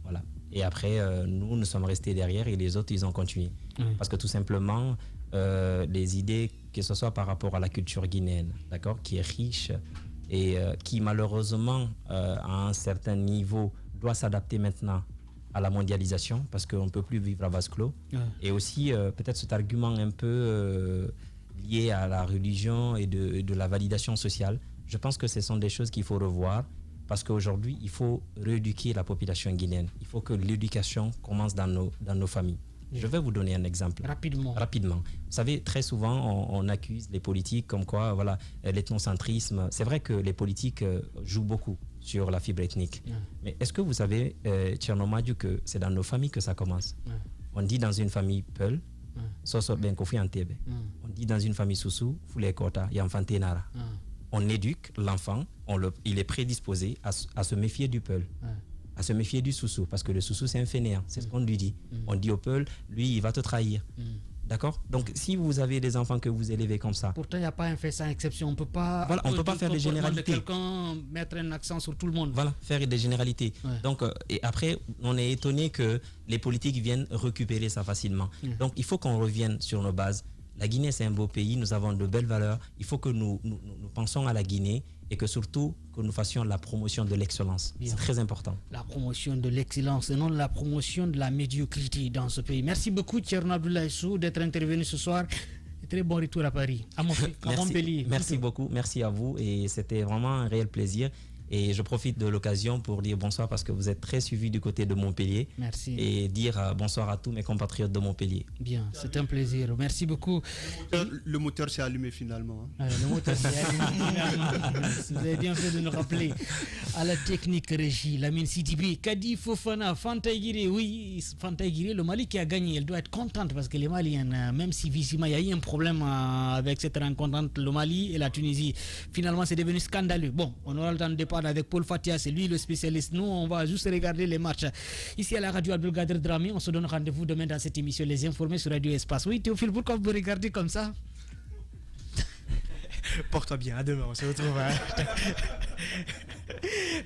Voilà. Et après, nous sommes restés derrière et les autres, ils ont continué. Parce que tout simplement, les idées, que ce soit par rapport à la culture guinéenne, d'accord, qui est riche et qui malheureusement, à un certain niveau, doit s'adapter maintenant à la mondialisation parce qu'on ne peut plus vivre à vase clos. Et aussi, peut-être cet argument un peu lié à la religion et de la validation sociale. Je pense que ce sont des choses qu'il faut revoir parce qu'aujourd'hui, il faut rééduquer la population guinéenne. Il faut que l'éducation commence dans nos familles. Je vais vous donner un exemple. Rapidement. Vous savez, très souvent, on accuse les politiques comme quoi, voilà, l'ethnocentrisme. C'est vrai que les politiques jouent beaucoup sur la fibre ethnique. Mais est-ce que vous savez, Tchernomadiou, que c'est dans nos familles que ça commence? On dit dans une famille Peul, Soso Benkofi Antebe. On dit dans une famille Soussou, Foulé Kota, Yamfantenara. On éduque l'enfant, il est prédisposé à se méfier du Peul. À se méfier du Soussou, parce que le Soussou c'est un fainéant, c'est ce qu'on lui dit. On dit au Peul, lui il va te trahir. D'accord? Donc si vous avez des enfants que vous élevez comme ça. Pourtant il n'y a pas un fait sans exception, on peut pas. Voilà, on peut pas faire des généralités. Quelqu'un mettre un accent sur tout le monde. Voilà, faire des généralités. Donc et après on est étonné que les politiques viennent récupérer ça facilement. Donc il faut qu'on revienne sur nos bases. La Guinée c'est un beau pays, nous avons de belles valeurs. Il faut que nous pensions à la Guinée et que surtout que nous fassions la promotion de l'excellence. C'est très important. La promotion de l'excellence et non la promotion de la médiocrité dans ce pays. Merci beaucoup Thierno Abdoulaye Sou d'être intervenu ce soir. Et très bon retour à Paris, à Montpellier. Merci beaucoup, merci à vous et c'était vraiment un réel plaisir. Et je profite de l'occasion pour dire bonsoir parce que vous êtes très suivis du côté de Montpellier. Merci. Et dire bonsoir à tous mes compatriotes de Montpellier. Bien, c'est un plaisir. Merci beaucoup. Le moteur s'est allumé finalement. Le moteur s'est allumé finalement. Vous avez bien fait de nous rappeler. À la technique régie, Lamine Sidibi, Kadi Fofana, Fantaïgiré. Oui, Fantaïgiré, le Mali qui a gagné, elle doit être contente parce que les Maliens, même si visiblement il y a eu un problème avec cette rencontre entre le Mali et la Tunisie, finalement c'est devenu scandaleux. Bon, on aura le temps de départ avec Paul Fatia, c'est lui le spécialiste. Nous, on va juste regarder les matchs. Ici à la radio Abdelkader Drami, on se donne rendez-vous demain dans cette émission Les Informés sur Radio Espace. Oui, Théophile, pourquoi vous regardez comme ça? Porte-toi bien, à demain, on se retrouve.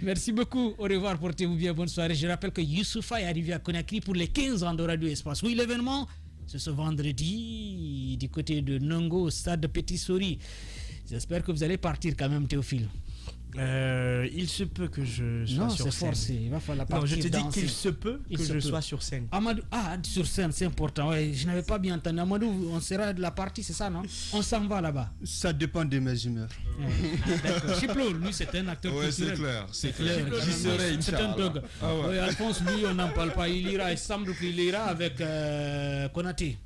Merci beaucoup, au revoir, portez-vous bien, bonne soirée. Je rappelle que Youssoufa est arrivé à Conakry pour les 15 ans de Radio Espace. Oui, l'événement, c'est ce vendredi du côté de Nongo, au stade de Petit Sori. J'espère que vous allez partir quand même, Théophile. Il se peut que je sois sur scène. Forcé. Il va falloir partir. Non, je te dis danser. qu'il se peut que je sois sur scène. Amadou, sur scène, c'est important. Ouais, je n'avais pas bien entendu. Amadou, on sera de la partie, c'est ça, non? On s'en va là-bas. Ça dépend de mes humeurs. D'accord. Chiplo, lui, c'est un acteur culturel. C'est clair. J'y serai, c'est un dog. Oui, Alphonse, lui, on n'en parle pas. Il ira, il semble qu'il ira avec Konaté.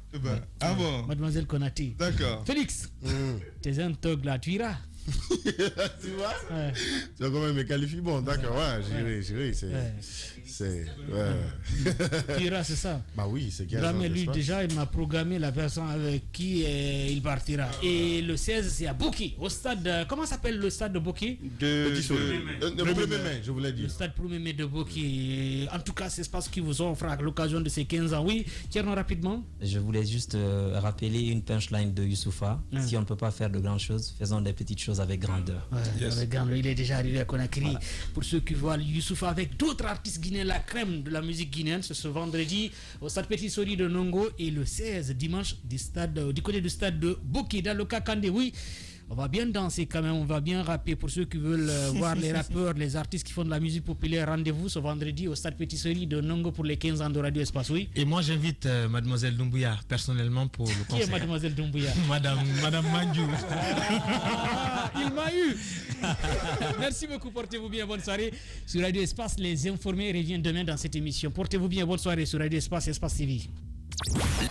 Mademoiselle Konaté. D'accord. Félix, tu es un dog là, tu iras. Tu vois? Tu vas quand même me qualifier. Bon, d'accord, j'irai. Tu iras, c'est ça? Bah oui, c'est bien. Mais lui, déjà, il m'a programmé la personne avec qui il partira. Et le 16, c'est à Boki, au stade. Comment s'appelle le stade de Boki? Le 1er mai, je voulais dire. Le stade 1er mai de Boki. En tout cas, c'est ce qui vous offre à l'occasion de ces 15 ans. Oui, Thierno, rapidement. Je voulais juste rappeler une punchline de Youssoufa. Si on ne peut pas faire de grandes choses, faisons des petites choses avec grandeur. Avec grandeur. Il est déjà arrivé à Conakry. Voilà. Pour ceux qui voient Youssoufa avec d'autres artistes guinéens, la crème de la musique guinéenne, c'est ce vendredi au stade Petit Sori de Nongo et le 16 dimanche du côté du stade de Boki dans le Kakandé. Oui, on va bien danser quand même, on va bien rapper. Pour ceux qui veulent voir les rappeurs, les artistes qui font de la musique populaire, rendez-vous ce vendredi au stade Petit Sori de Nongo pour les 15 ans de Radio Espace. Oui. Et moi j'invite Mademoiselle Doumbouya personnellement pour le concert. Qui est Mademoiselle Doumbouya? Madame Mandjou. Il m'a eu. Merci beaucoup, portez-vous bien, bonne soirée. Sur Radio Espace, les informés reviennent demain dans cette émission. Portez-vous bien, bonne soirée sur Radio Espace, Espace TV.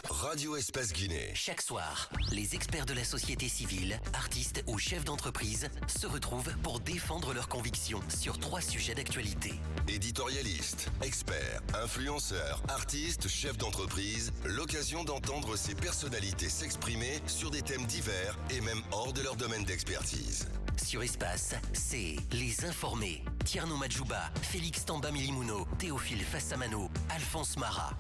Radio Espace Guinée. Chaque soir, les experts de la société civile, artistes ou chefs d'entreprise se retrouvent pour défendre leurs convictions sur 3 sujets d'actualité. Éditorialistes, experts, influenceurs, artistes, chefs d'entreprise, l'occasion d'entendre ces personnalités s'exprimer sur des thèmes divers et même hors de leur domaine d'expertise. Sur Espace, c'est Les Informés. Tierno Madjouba, Félix Tamba Milimuno, Théophile Fassamano, Alphonse Mara.